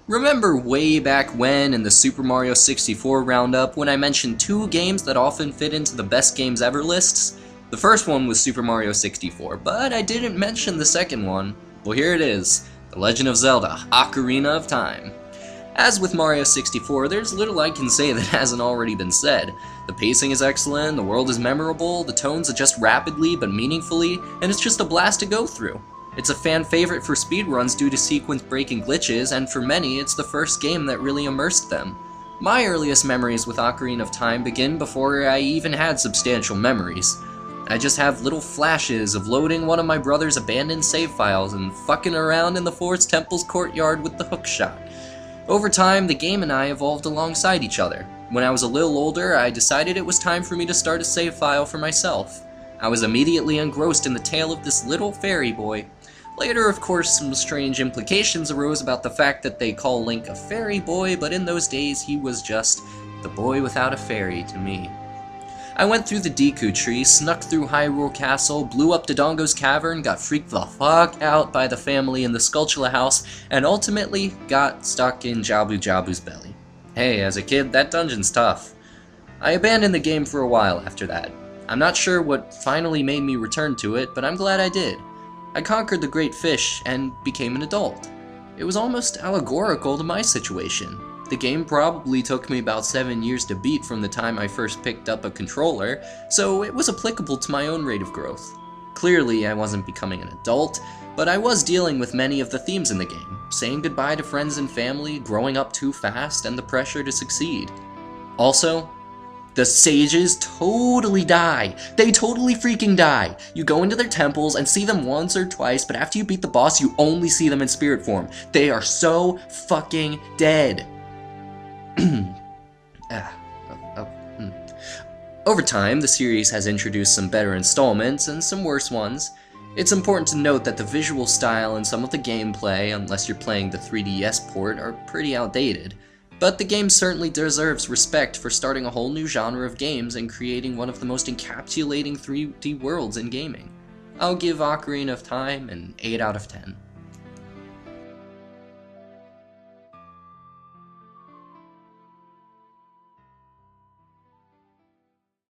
Remember way back when in the Super Mario 64 roundup when I mentioned two games that often fit into the best games ever lists? The first one was Super Mario 64, but I didn't mention the second one. Well, here it is, The Legend of Zelda: Ocarina of Time. As with Mario 64, there's little I can say that hasn't already been said. The pacing is excellent, the world is memorable, the tones adjust rapidly but meaningfully, and it's just a blast to go through. It's a fan favorite for speedruns due to sequence-breaking glitches, and for many, it's the first game that really immersed them. My earliest memories with Ocarina of Time begin before I even had substantial memories. I just have little flashes of loading one of my brother's abandoned save files and fucking around in the Forest Temple's courtyard with the hookshot. Over time, the game and I evolved alongside each other. When I was a little older, I decided it was time for me to start a save file for myself. I was immediately engrossed in the tale of this little fairy boy. Later, of course, some strange implications arose about the fact that they call Link a fairy boy, but in those days he was just the boy without a fairy to me. I went through the Deku Tree, snuck through Hyrule Castle, blew up Dodongo's Cavern, got freaked the fuck out by the family in the Skulltula house, and ultimately got stuck in Jabu Jabu's belly. Hey, as a kid, that dungeon's tough. I abandoned the game for a while after that. I'm not sure what finally made me return to it, but I'm glad I did. I conquered the Great Fish and became an adult. It was almost allegorical to my situation. The game probably took me about 7 years to beat from the time I first picked up a controller, so it was applicable to my own rate of growth. Clearly, I wasn't becoming an adult, but I was dealing with many of the themes in the game, saying goodbye to friends and family, growing up too fast, and the pressure to succeed. Also, the sages totally die. They totally freaking die. You go into their temples and see them once or twice, but after you beat the boss, you only see them in spirit form. They are so fucking dead. Over time, the series has introduced some better installments and some worse ones. It's important to note that the visual style and some of the gameplay, unless you're playing the 3DS port, are pretty outdated. But the game certainly deserves respect for starting a whole new genre of games and creating one of the most encapsulating 3D worlds in gaming. I'll give Ocarina of Time an 8 out of 10.